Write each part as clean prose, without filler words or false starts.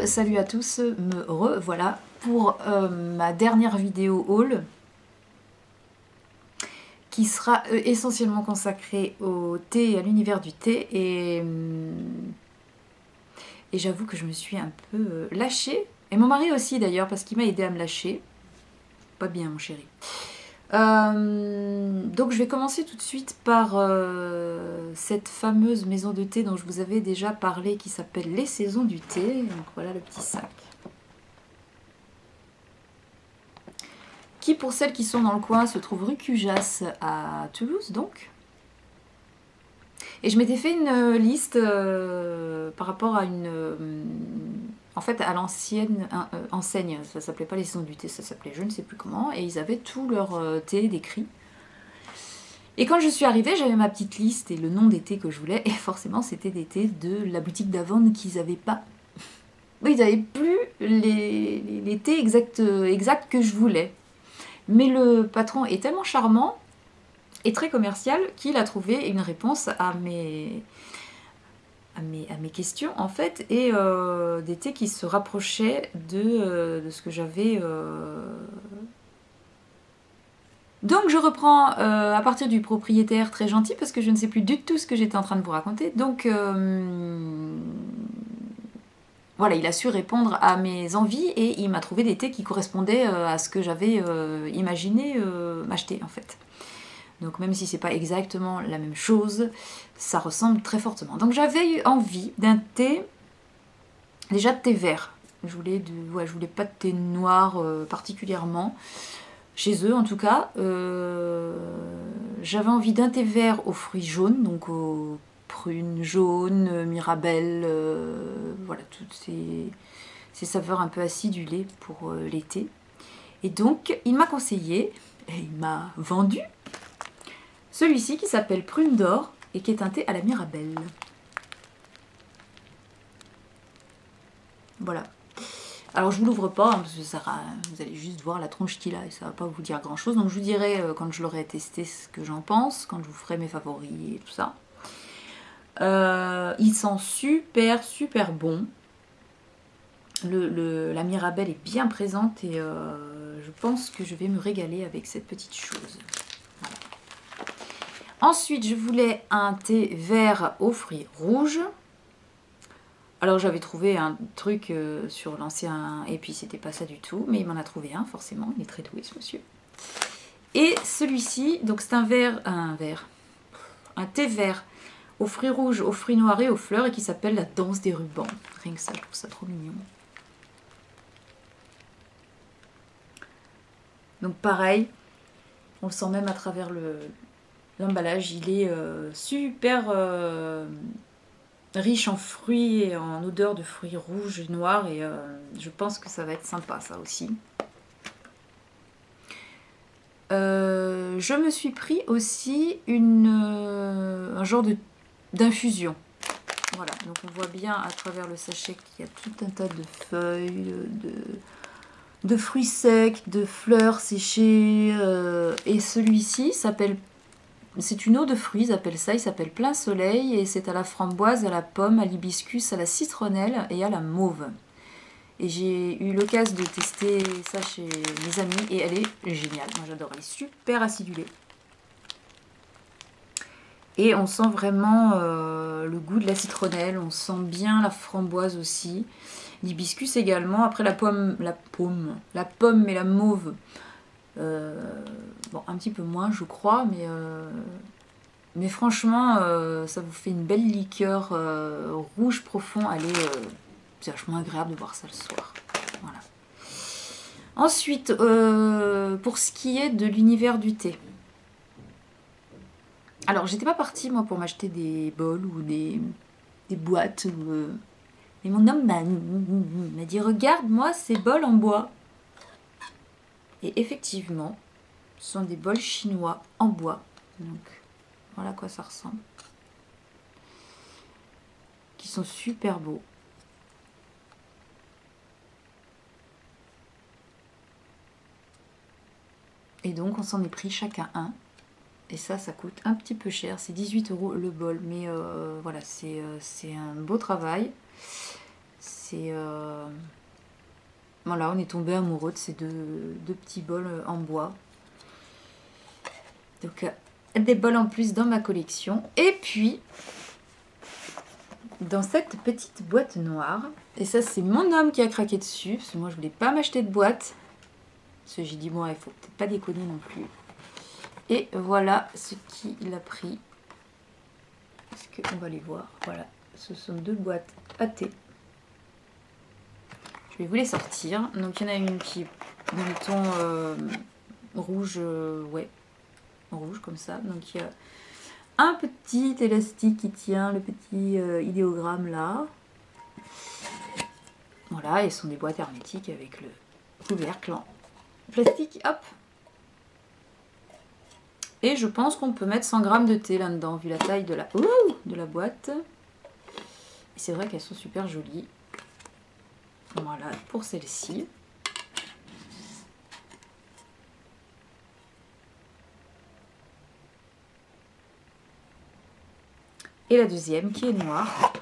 Salut à tous, me revoilà pour ma dernière vidéo haul qui sera essentiellement consacrée au thé et à l'univers du thé et j'avoue que je me suis un peu lâchée, et mon mari aussi d'ailleurs parce qu'il m'a aidé à me lâcher, pas bien mon chéri. Donc je vais commencer tout de suite par cette fameuse maison de thé dont je vous avais déjà parlé qui s'appelle Les Saisons du Thé. Donc voilà le petit sac. Qui, pour celles qui sont dans le coin, se trouve rue Cujas à Toulouse donc. Et je m'étais fait une liste par rapport à en fait à l'ancienne enseigne, ça s'appelait pas les Saisons du Thé, ça s'appelait je ne sais plus comment, et ils avaient tout leur thé décrit. Et quand je suis arrivée, j'avais ma petite liste et le nom des thés que je voulais, et forcément c'était des thés de la boutique d'Avon qu'ils n'avaient pas. Oui, ils n'avaient plus les thés exacts que je voulais. Mais le patron est tellement charmant et très commercial qu'il a trouvé une réponse à mes questions en fait, et des thés qui se rapprochaient de ce que j'avais. Donc je reprends à partir du propriétaire très gentil parce que je ne sais plus du tout ce que j'étais en train de vous raconter. Donc voilà, il a su répondre à mes envies et il m'a trouvé des thés qui correspondaient à ce que j'avais imaginé m'acheter en fait. Donc même si c'est pas exactement la même chose, ça ressemble très fortement. Donc j'avais eu envie d'un thé, déjà de thé vert. Je voulais pas de thé noir particulièrement, chez eux en tout cas. J'avais envie d'un thé vert aux fruits jaunes, donc aux prunes jaunes, mirabelle, voilà, toutes ces saveurs un peu acidulées pour l'été. Et donc il m'a conseillé, et il m'a vendu celui-ci qui s'appelle Prune d'Or et qui est un thé à la mirabelle. Voilà. Alors je vous l'ouvre pas, hein, parce que vous allez juste voir la tronche qu'il a et ça va pas vous dire grand chose. Donc je vous dirai quand je l'aurai testé ce que j'en pense, quand je vous ferai mes favoris et tout ça. Il sent super bon. La mirabelle est bien présente et je pense que je vais me régaler avec cette petite chose. Voilà. Ensuite, je voulais un thé vert aux fruits rouges. Alors j'avais trouvé un truc sur l'ancien, et puis c'était pas ça du tout, mais il m'en a trouvé un forcément, il est très doué ce monsieur. Et celui-ci, donc c'est un thé vert aux fruits rouges, aux fruits noirs et aux fleurs, et qui s'appelle la danse des rubans. Rien que ça, je trouve ça trop mignon. Donc pareil, on le sent même à travers l'emballage, il est super riche en fruits et en odeur de fruits rouges et noirs, et je pense que ça va être sympa ça aussi. Je me suis pris aussi un genre d'infusion. Voilà, donc on voit bien à travers le sachet qu'il y a tout un tas de feuilles, de fruits secs, de fleurs séchées, et celui-ci s'appelle, c'est une eau de fruits, ils appellent ça, il s'appelle Plein Soleil, et c'est à la framboise, à la pomme, à l'hibiscus, à la citronnelle et à la mauve. Et j'ai eu l'occasion de tester ça chez mes amis et elle est géniale. Moi j'adore, elle est super acidulée. Et on sent vraiment le goût de la citronnelle, on sent bien la framboise aussi. L'hibiscus également. Après la pomme et la mauve, bon un petit peu moins je crois, mais franchement ça vous fait une belle liqueur rouge profond. C'est vachement agréable de boire ça le soir. Voilà. Ensuite, pour ce qui est de l'univers du thé. Alors, j'étais pas partie, moi, pour m'acheter des bols ou des boîtes. Mais mon homme m'a dit, regarde-moi ces bols en bois. Et effectivement, ce sont des bols chinois en bois. Donc, voilà à quoi ça ressemble. Qui sont super beaux. Et donc, on s'en est pris chacun un. Et ça coûte un petit peu cher. C'est 18 € le bol. Mais voilà, c'est un beau travail. C'est... Voilà, on est tombé amoureux de ces deux petits bols en bois. Donc, des bols en plus dans ma collection. Et puis, dans cette petite boîte noire, et ça c'est mon homme qui a craqué dessus, parce que moi je voulais pas m'acheter de boîte. Parce que j'ai dit, bon, il faut peut-être pas déconner non plus. Et voilà ce qu'il a pris. Est-ce qu'on va les voir? Voilà, ce sont 2 boîtes à thé. Je vais vous les sortir. Donc il y en a une qui est dans le ton rouge, ouais, rouge comme ça. Donc il y a un petit élastique qui tient le petit idéogramme là. Voilà, et ce sont des boîtes hermétiques avec le couvercle en plastique, hop. Et je pense qu'on peut mettre 100 g de thé là-dedans, vu la taille de la boîte. Et c'est vrai qu'elles sont super jolies. Voilà, pour celle-ci. Et la deuxième qui est noire.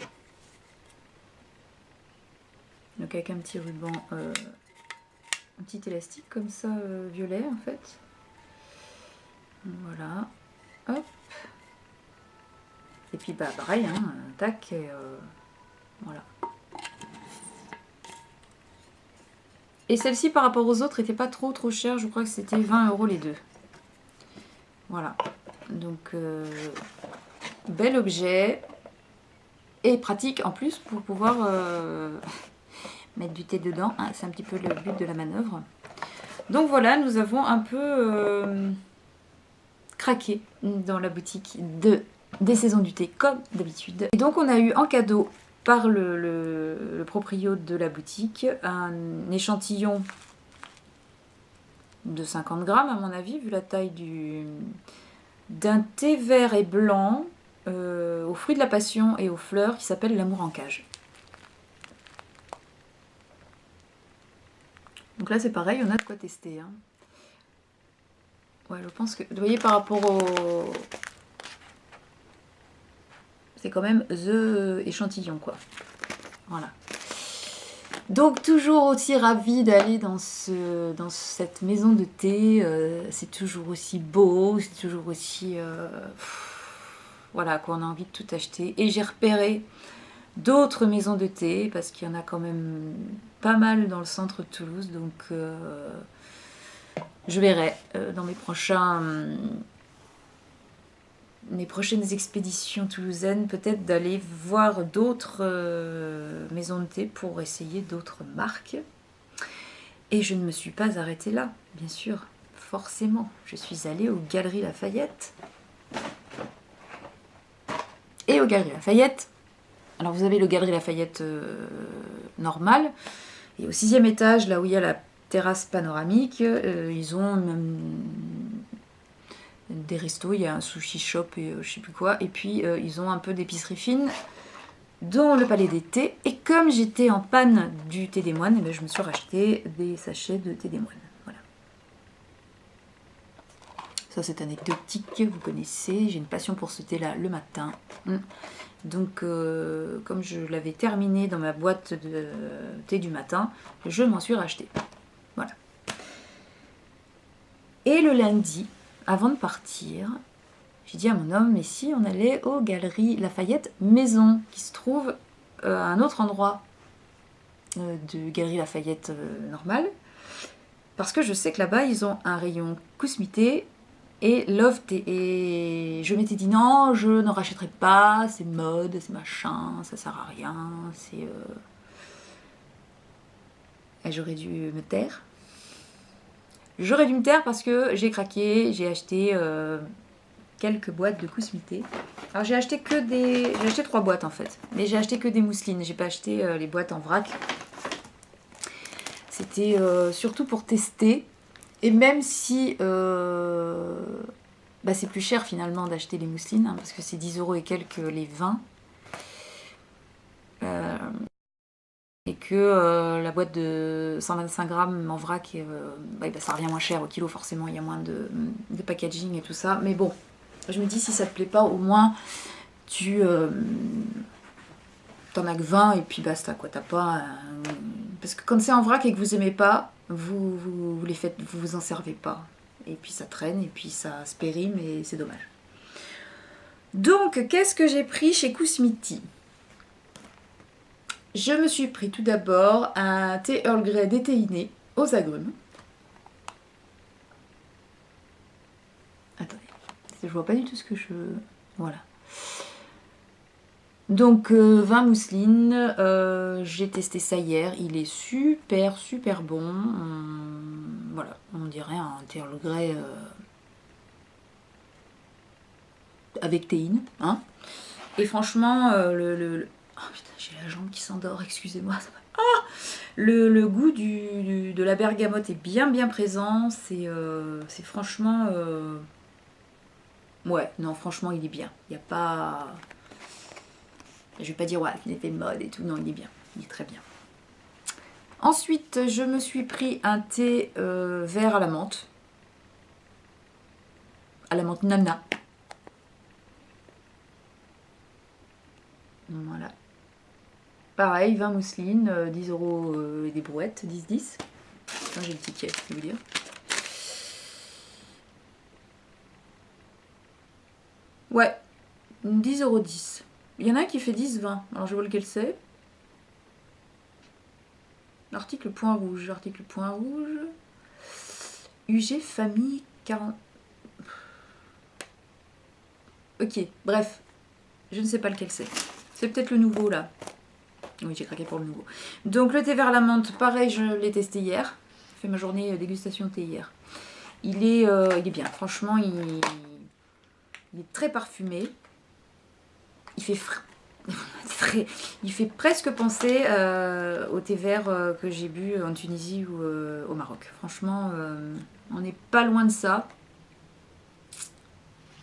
Donc avec un petit ruban, un petit élastique comme ça, violet en fait. Voilà, hop. Et puis bah pareil, hein, tac, et voilà. Et celle-ci par rapport aux autres était pas trop chère, je crois que c'était 20 € les deux. Voilà, donc bel objet et pratique en plus pour pouvoir mettre du thé dedans, hein, c'est un petit peu le but de la manœuvre. Donc voilà, nous avons un peu craqué dans la boutique des saisons du thé comme d'habitude. Et donc on a eu en cadeau par le proprio de la boutique un échantillon de 50 grammes à mon avis, vu la taille d'un thé vert et blanc aux fruits de la passion et aux fleurs qui s'appelle l'amour en cage. Donc là c'est pareil, on a de quoi tester. Hein. Ouais, je pense que, vous voyez, par rapport au... C'est quand même the échantillon, quoi. Voilà. Donc toujours aussi ravie d'aller dans cette maison de thé. C'est toujours aussi beau, c'est toujours aussi... voilà, quoi, on a envie de tout acheter. Et j'ai repéré d'autres maisons de thé, parce qu'il y en a quand même pas mal dans le centre de Toulouse. Donc je verrai dans mes prochaines expéditions toulousaines, peut-être d'aller voir d'autres maisons de thé pour essayer d'autres marques. Et je ne me suis pas arrêtée là, bien sûr, forcément. Je suis allée aux Galeries Lafayette. Et aux Galeries Lafayette, alors vous avez le Galeries Lafayette normal, et au 6e étage, là où il y a la terrasse panoramique, ils ont même des restos, il y a un sushi shop et je sais plus quoi, et puis ils ont un peu d'épicerie fine, dont le Palais des Thés. Et comme j'étais en panne du thé des moines, eh bien, je me suis racheté des sachets de thé des moines. Voilà. Ça c'est anecdotique, vous connaissez, j'ai une passion pour ce thé là le matin. Donc comme je l'avais terminé dans ma boîte de thé du matin, je m'en suis racheté. Voilà. Et le lundi, avant de partir, j'ai dit à mon homme, mais si on allait aux Galeries Lafayette Maison, qui se trouve à un autre endroit de Galeries Lafayette normale, parce que je sais que là-bas, ils ont un rayon Kousmité et Loft, et je m'étais dit non, je n'en rachèterai pas, c'est mode, c'est machin, ça sert à rien, c'est... Et j'aurais dû me taire. J'aurais dû me taire parce que j'ai craqué, j'ai acheté quelques boîtes de Kousmité. Alors j'ai acheté que des... J'ai acheté 3 boîtes en fait, mais j'ai acheté que des mousselines, j'ai pas acheté les boîtes en vrac. C'était surtout pour tester. Et même si bah c'est plus cher finalement d'acheter les mousselines, hein, parce que c'est 10 € et quelques les 20. Et que la boîte de 125 grammes en vrac, bah, ça revient moins cher au kilo, forcément, il y a moins de packaging et tout ça. Mais bon, je me dis, si ça te plaît pas, au moins tu t'en as que 20 et puis basta quoi. T'as pas... Parce que quand c'est en vrac et que vous aimez pas, vous les faites, vous vous en servez pas. Et puis ça traîne et puis ça se périme et c'est dommage. Donc, qu'est-ce que j'ai pris chez Kousmiti? Je me suis pris tout d'abord un thé Earl Grey déthéiné aux agrumes. Attendez, je vois pas du tout ce que je... Voilà. Donc, vin mousseline, j'ai testé ça hier. Il est super, super bon. Voilà, on dirait un thé Earl Grey avec théine. Hein. Et franchement, Oh putain, j'ai la jambe qui s'endort, excusez-moi. Le goût de la bergamote est bien bien présent. C'est franchement... Ouais, non, franchement, il est bien. Il n'y a pas... Je vais pas dire, ouais, il est mode et tout. Non, il est bien. Il est très bien. Ensuite, je me suis pris un thé vert à la menthe. À la menthe nana. Voilà. Pareil, 20 mousseline, 10 € et des brouettes, 10-10. J'ai le ticket, je vais vous dire. Ouais, 10,10 €. Il y en a un qui fait 10,20 €. Alors je vois lequel c'est. Article point rouge, article point rouge. UG famille 40. Ok, bref. Je ne sais pas lequel c'est. C'est peut-être le nouveau là. Oui, j'ai craqué pour le nouveau. Donc le thé vert à la menthe, pareil, je l'ai testé hier. J'ai fait ma journée dégustation de thé hier. Il est bien. Franchement, il est très parfumé. Il fait il fait presque penser au thé vert que j'ai bu en Tunisie ou au Maroc. Franchement, on n'est pas loin de ça.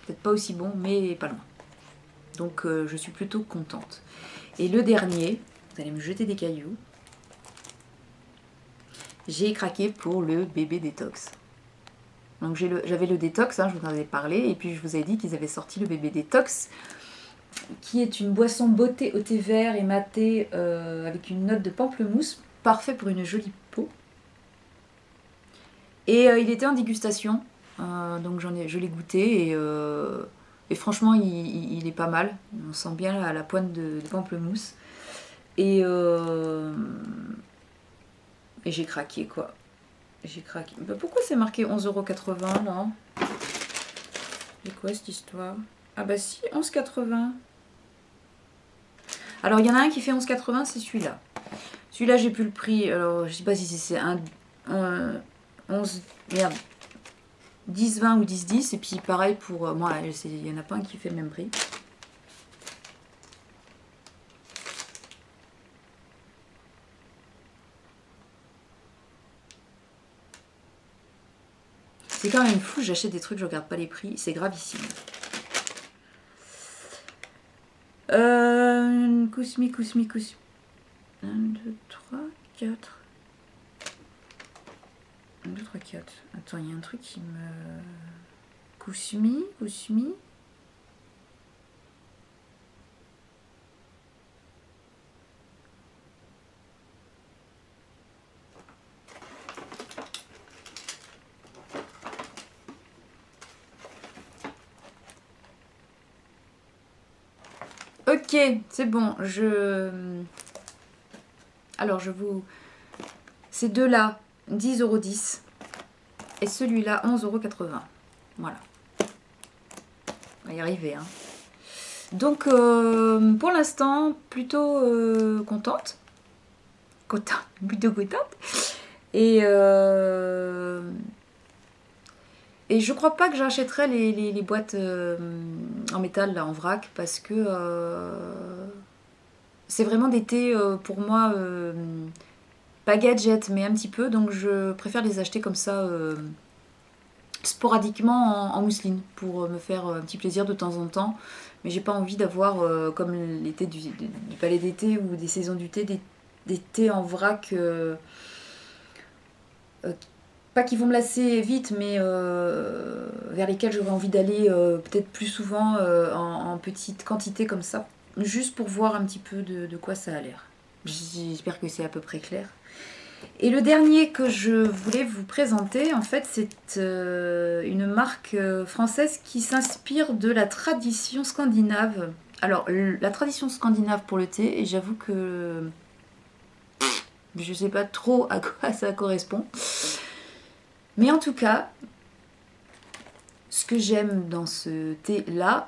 Peut-être pas aussi bon, mais pas loin. Donc je suis plutôt contente. Et le dernier, vous allez me jeter des cailloux. J'ai craqué pour le bébé détox. Donc j'avais le détox, hein, je vous en avais parlé, et puis je vous avais dit qu'ils avaient sorti le bébé détox, qui est une boisson beauté au thé vert et maté avec une note de pamplemousse, parfait pour une jolie peau. Et il était en dégustation, donc je l'ai goûté et franchement il est pas mal. On sent bien la pointe de pamplemousse. Et j'ai craqué quoi. J'ai craqué. Bah, pourquoi c'est marqué 11,80 € là? C'est quoi cette histoire? Ah bah si, 11,80 €. Alors il y en a un qui fait 11,80 €, c'est celui-là. Celui-là j'ai plus le prix. Alors je sais pas si c'est un 11... Merde. 10,20 ou 10,10. Et puis pareil pour moi, il n'y en a pas un qui fait le même prix. C'est quand même fou, j'achète des trucs, je regarde pas les prix, c'est gravissime. Kousmi. 1, 2, 3, 4. 1, 2, 3, 4. Attends, il y a un truc qui me... Kousmi. Ok, c'est bon, Alors, Ces deux-là, 10,10 €. Et celui-là, 11,80 €. Voilà. On va y arriver, hein. Donc, pour l'instant, plutôt contente. Plutôt contente. Et je crois pas que j'achèterai les boîtes en métal là, en vrac, parce que c'est vraiment des thés pour moi pas gadget mais un petit peu, donc je préfère les acheter comme ça sporadiquement en mousseline pour me faire un petit plaisir de temps en temps. Mais j'ai pas envie d'avoir comme les thés du palais d'été ou des saisons du thé, des thés en vrac pas qui vont me lasser vite, mais vers lesquels j'aurais envie d'aller peut-être plus souvent en petite quantité comme ça. juste pour voir un petit peu de quoi ça a l'air. J'espère que c'est à peu près clair. Et le dernier que je voulais vous présenter, en fait, c'est une marque française qui s'inspire de la tradition scandinave. Alors, la tradition scandinave pour le thé, et j'avoue que je ne sais pas trop à quoi ça correspond. Mais en tout cas, ce que j'aime dans ce thé-là,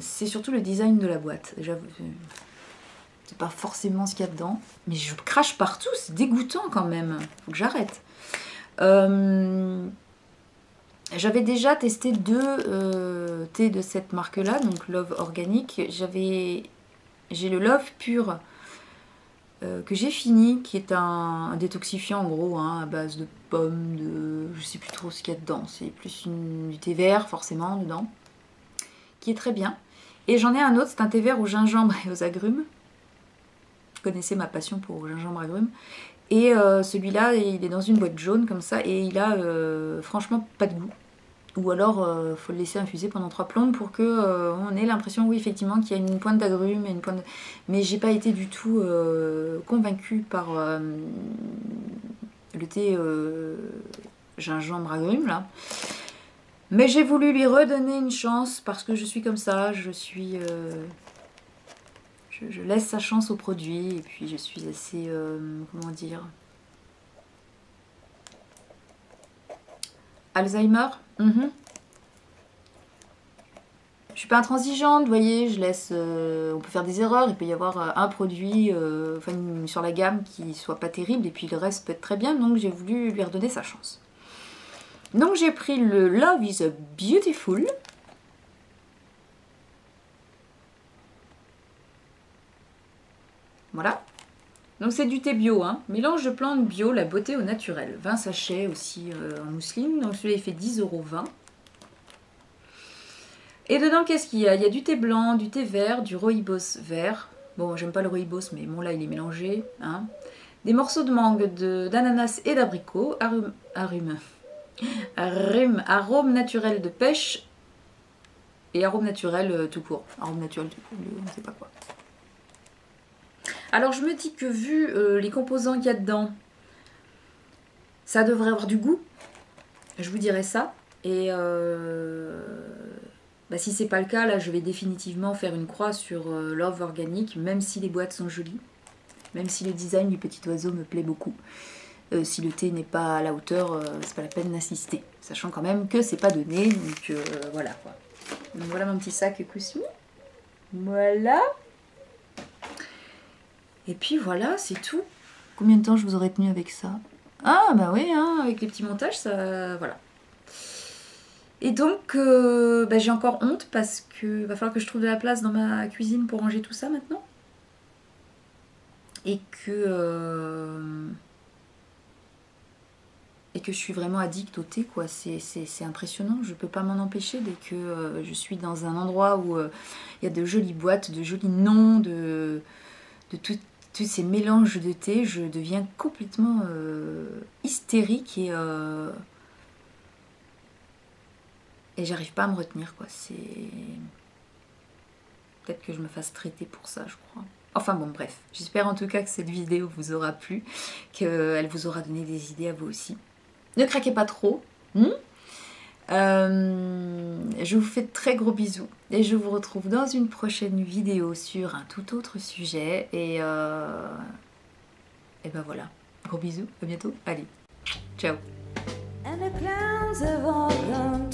c'est surtout le design de la boîte. J'avoue, c'est pas forcément ce qu'il y a dedans, mais je crache partout, c'est dégoûtant quand même. Faut que j'arrête. J'avais déjà testé 2 thés de cette marque-là, donc Love Organic. J'ai le Love Pur que j'ai fini, qui est un détoxifiant en gros, hein, à base de pommes, je sais plus trop ce qu'il y a dedans. C'est plus du thé vert forcément dedans, qui est très bien. Et j'en ai un autre, c'est un thé vert au gingembre et aux agrumes. Vous connaissez ma passion pour gingembre agrumes. Et celui-là, il est dans une boîte jaune comme ça, et il a franchement pas de goût. Ou alors, faut le laisser infuser pendant 3 plombes pour que on ait l'impression, oui, effectivement, qu'il y a une pointe d'agrumes et une pointe. Mais j'ai pas été du tout convaincue par le thé gingembre agrumes là. Mais j'ai voulu lui redonner une chance parce que je suis comme ça, je laisse sa chance au produit et puis je suis assez, comment dire, Alzheimer. Je suis pas intransigeante, vous voyez, je laisse, on peut faire des erreurs, il peut y avoir un produit sur la gamme qui soit pas terrible et puis le reste peut être très bien, donc j'ai voulu lui redonner sa chance. Donc j'ai pris le Love is Beautiful. Voilà. Donc c'est du thé bio, hein. Mélange de plantes bio, la beauté au naturel. 20 sachets aussi en mousseline. Donc celui-là il fait 10,20 €. Et dedans qu'est-ce qu'il y a? Il y a du thé blanc, du thé vert, du rooibos vert. Bon, j'aime pas le rooibos, mais bon là il est mélangé. Hein. Des morceaux de mangue, d'ananas et d'abricot. Arôme naturel de pêche. Et arôme naturel tout court. Arôme naturel tout court, on ne sait pas quoi. Alors je me dis que vu les composants qu'il y a dedans, ça devrait avoir du goût. Je vous dirais ça. Et si c'est pas le cas, là je vais définitivement faire une croix sur Love Organic, même si les boîtes sont jolies, même si le design du petit oiseau me plaît beaucoup. Si le thé n'est pas à la hauteur, c'est pas la peine d'insister. Sachant quand même que c'est pas donné, donc voilà quoi. Donc voilà mon petit sac Kusmi. Voilà. Et puis voilà, c'est tout. Combien de temps je vous aurais tenu avec ça? Ah bah oui, hein, avec les petits montages, ça... voilà. Et donc, j'ai encore honte parce que va falloir que je trouve de la place dans ma cuisine pour ranger tout ça maintenant. Et que je suis vraiment addict au thé, quoi. C'est impressionnant, je peux pas m'en empêcher dès que je suis dans un endroit où il y a de jolies boîtes, de jolis noms, de tous ces mélanges de thé, je deviens complètement hystérique et j'arrive pas à me retenir, quoi. C'est peut-être que je me fasse traiter pour ça, je crois. Enfin bon, bref, j'espère en tout cas que cette vidéo vous aura plu, qu'elle vous aura donné des idées à vous aussi. Ne craquez pas trop. Je vous fais de très gros bisous et je vous retrouve dans une prochaine vidéo sur un tout autre sujet et ben voilà, gros bisous, à bientôt, allez, ciao. And the clowns have all come